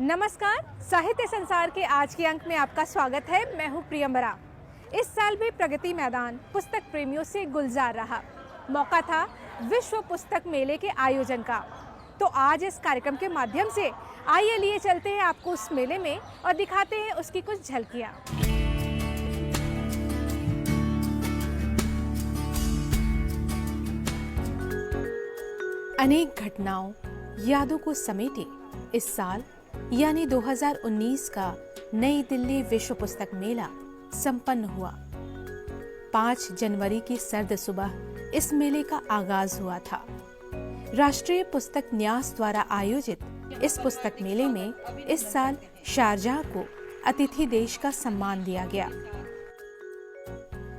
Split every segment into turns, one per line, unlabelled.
नमस्कार, साहित्य संसार के आज के अंक में आपका स्वागत है। मैं हूं प्रियंबरा। इस साल भी प्रगति मैदान पुस्तक प्रेमियों से गुलजार रहा। मौका था विश्व पुस्तक मेले के आयोजन का। तो आज इस कार्यक्रम के माध्यम से आइए लिए चलते हैं आपको उस मेले में और दिखाते हैं उसकी कुछ झलकियां। अनेक घटनाओं, यादों को समेटे इस साल यानी 2019 का नई दिल्ली विश्व पुस्तक मेला संपन्न हुआ। 5 जनवरी की सर्द सुबह इस मेले का आगाज हुआ था। राष्ट्रीय पुस्तक न्यास द्वारा आयोजित इस पुस्तक मेले में इस साल शारजाह को अतिथि देश का सम्मान दिया गया।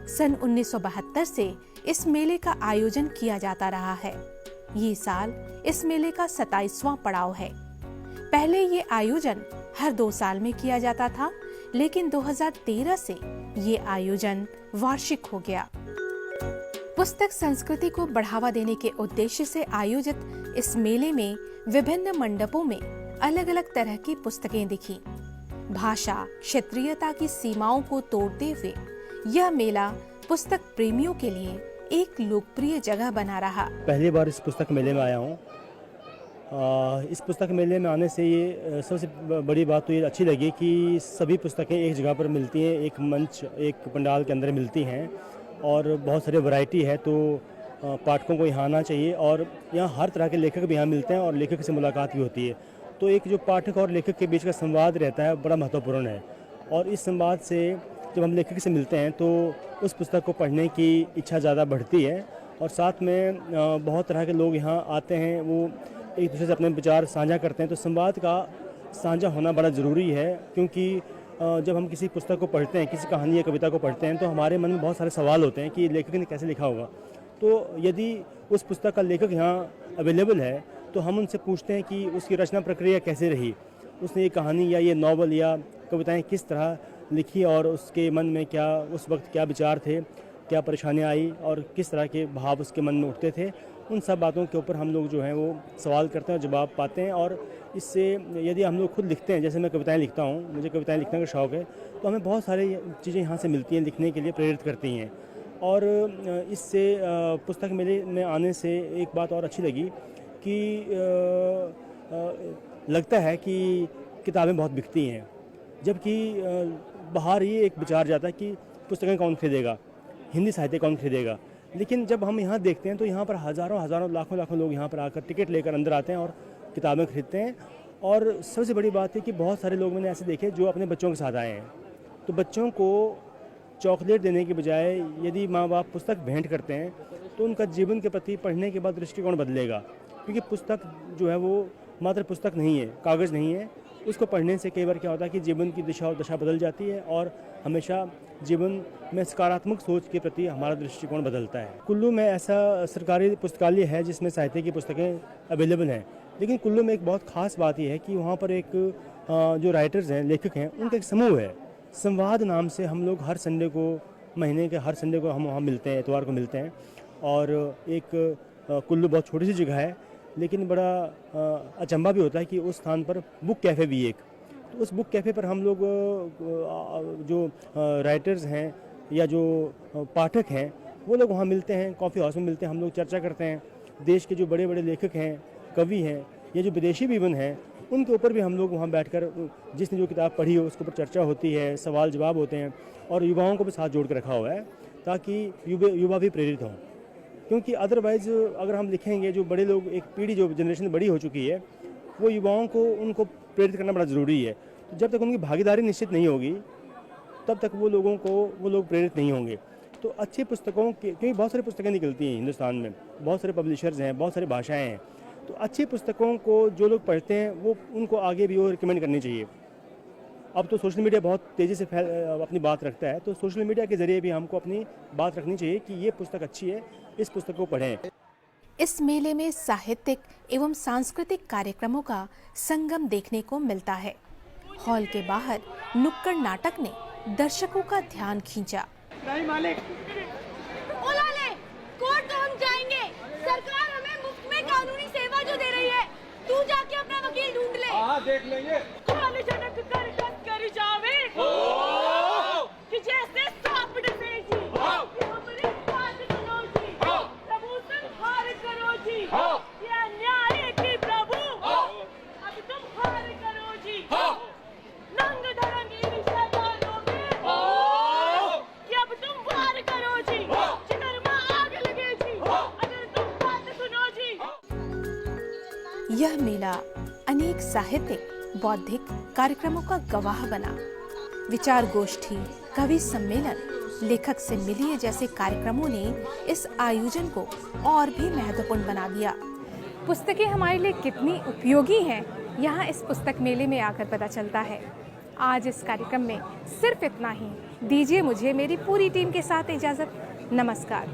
सन 1972 से इस मेले का आयोजन किया जाता रहा है। ये साल इस मेले का 27वां पड़ाव है। पहले ये आयोजन हर 2 साल में किया जाता था, लेकिन 2013 से ये आयोजन वार्षिक हो गया। पुस्तक संस्कृति को बढ़ावा देने के उद्देश्य से आयोजित इस मेले में विभिन्न मंडपों में अलग अलग तरह की पुस्तकें दिखी। भाषा, क्षेत्रीयता की सीमाओं को तोड़ते हुए यह मेला पुस्तक प्रेमियों के लिए एक लोकप्रिय जगह बना रहा।
पहली बार इस पुस्तक मेले में आया हूँ। इस पुस्तक मेले में आने से ये सबसे बड़ी बात तो ये अच्छी लगी कि सभी पुस्तकें एक जगह पर मिलती हैं, एक मंच, एक पंडाल के अंदर मिलती हैं और बहुत सारी वैरायटी है। तो पाठकों को यहाँ आना चाहिए और यहाँ हर तरह के लेखक भी यहाँ मिलते हैं और लेखक से मुलाकात भी होती है। तो एक जो पाठक और लेखक के बीच का संवाद रहता है बड़ा महत्वपूर्ण है और इस संवाद से जब हम लेखक से मिलते हैं तो उस पुस्तक को पढ़ने की इच्छा ज़्यादा बढ़ती है और साथ में बहुत तरह के लोग यहाँ आते हैं, वो एक दूसरे से अपने विचार साझा करते हैं। तो संवाद का साझा होना बड़ा ज़रूरी है, क्योंकि जब हम किसी पुस्तक को पढ़ते हैं, किसी कहानी या कविता को पढ़ते हैं, तो हमारे मन में बहुत सारे सवाल होते हैं कि लेखक ने कैसे लिखा होगा। तो यदि उस पुस्तक का लेखक यहाँ अवेलेबल है तो हम उनसे पूछते हैं कि उसकी रचना प्रक्रिया कैसे रही, उसने ये कहानी या ये नॉवल या कविताएँ किस तरह लिखी और उसके मन में क्या उस वक्त क्या विचार थे, क्या परेशानियाँ आई और किस तरह के भाव उसके मन में उठते थे। उन सब बातों के ऊपर हम लोग जो हैं वो सवाल करते हैं और जवाब पाते हैं। और इससे यदि हम लोग खुद लिखते हैं, जैसे मैं कविताएं लिखता हूँ, मुझे कविताएं लिखने का शौक़ है, तो हमें बहुत सारी चीज़ें यहाँ से मिलती हैं, लिखने के लिए प्रेरित करती हैं। और इससे पुस्तक मेले में आने से एक बात और अच्छी लगी कि लगता है कि किताबें बहुत बिकती हैं, जबकि बाहर ही एक विचार जाता है कि पुस्तकें कौन खरीदेगा, हिंदी साहित्य कौन खरीदेगा। लेकिन जब हम यहाँ देखते हैं तो यहाँ पर हज़ारों लाखों लोग यहाँ पर आकर टिकट लेकर अंदर आते हैं और किताबें खरीदते हैं। और सबसे बड़ी बात है कि बहुत सारे लोग मैंने ऐसे देखे जो अपने बच्चों के साथ आए हैं। तो बच्चों को चॉकलेट देने के बजाय यदि माँ बाप पुस्तक भेंट करते हैं तो उनका जीवन के प्रति पढ़ने के बाद दृष्टिकोण बदलेगा, क्योंकि पुस्तक जो है वो मात्र पुस्तक नहीं है, कागज़ नहीं है। उसको पढ़ने से कई बार क्या होता है कि जीवन की दिशा और दशा बदल जाती है और हमेशा जीवन में सकारात्मक सोच के प्रति हमारा दृष्टिकोण बदलता है। कुल्लू में ऐसा सरकारी पुस्तकालय है जिसमें साहित्य की पुस्तकें अवेलेबल हैं, लेकिन कुल्लू में एक बहुत ख़ास बात यह है कि वहाँ पर एक जो राइटर्स हैं, लेखक हैं, उनका एक समूह है। संवाद नाम से हम लोग हर संडे को, महीने के हर संडे को हम वहाँ मिलते हैं, इतवार को मिलते हैं। और एक कुल्लू बहुत छोटी सी जगह है, लेकिन बड़ा अचंभा भी होता है कि उस स्थान पर बुक कैफ़े भी एक, तो उस बुक कैफ़े पर हम लोग जो राइटर्स हैं या जो पाठक हैं वो लोग वहाँ मिलते हैं, कॉफ़ी हाउस में मिलते हैं, हम लोग चर्चा करते हैं। देश के जो बड़े बड़े लेखक हैं, कवि हैं या जो विदेशी भी बन हैं, उनके ऊपर भी हम लोग वहाँ बैठकर जिसने जो किताब पढ़ी हो उसके ऊपर चर्चा होती है, सवाल जवाब होते हैं। और युवाओं को भी साथ जोड़ कर रखा हुआ है ताकि युवा भी प्रेरित हों, क्योंकि अदरवाइज़ अगर हम लिखेंगे, जो बड़े लोग, एक पीढ़ी जो जनरेशन बड़ी हो चुकी है, वो युवाओं को उनको प्रेरित करना बड़ा ज़रूरी है। तो जब तक उनकी भागीदारी निश्चित नहीं होगी तब तक वो लोग प्रेरित नहीं होंगे। तो अच्छी पुस्तकों के, क्योंकि बहुत सारी पुस्तकें निकलती हैं हिंदुस्तान में, बहुत सारे पब्लिशर्स हैं, बहुत सारी भाषाएँ हैं, तो अच्छी पुस्तकों को जो लोग पढ़ते हैं वो उनको आगे भी वो रिकमेंड करनी चाहिए। अब तो सोशल मीडिया बहुत तेज़ी से अपनी बात रखता है, तो सोशल मीडिया के ज़रिए भी हमको अपनी बात रखनी चाहिए कि ये पुस्तक अच्छी है, इस पुस्तक को पढ़ें।
इस मेले में साहित्यिक एवं सांस्कृतिक कार्यक्रमों का संगम देखने को मिलता है। हॉल के बाहर नुक्कड़ नाटक ने दर्शकों का ध्यान खींचा।
नहीं मालिक,
ओलाले, कोर्ट तो हम जाएंगे। सरकार हमें मुफ्त में कानूनी सेवा जो दे रही है, तू जाके अपना वकील ढूंढ ले।
हाँ देख लेंगे।
झटक कर कस कर जावे कि जैसे सांप डसे जी कि हमारी बात सुनो जी प्रभु संहार करो जी ये अन्याय है कि प्रभु अब तुम हार करो जी नंग धरंगी शैतानों में कि अब तुम वार करो जी जिगर में आग लगे जी अगर तुम बात सुनो जी।
यह मेला अनेक साहित्यिक बौद्धिक कार्यक्रमों का गवाह बना। विचार गोष्ठी, कवि सम्मेलन, लेखक से मिलिए जैसे कार्यक्रमों ने इस आयोजन को और भी महत्वपूर्ण बना दिया। पुस्तकें हमारे लिए कितनी उपयोगी हैं, यहाँ इस पुस्तक मेले में आकर पता चलता है। आज इस कार्यक्रम में सिर्फ इतना ही। दीजिए मुझे मेरी पूरी टीम के साथ इजाज़त। नमस्कार।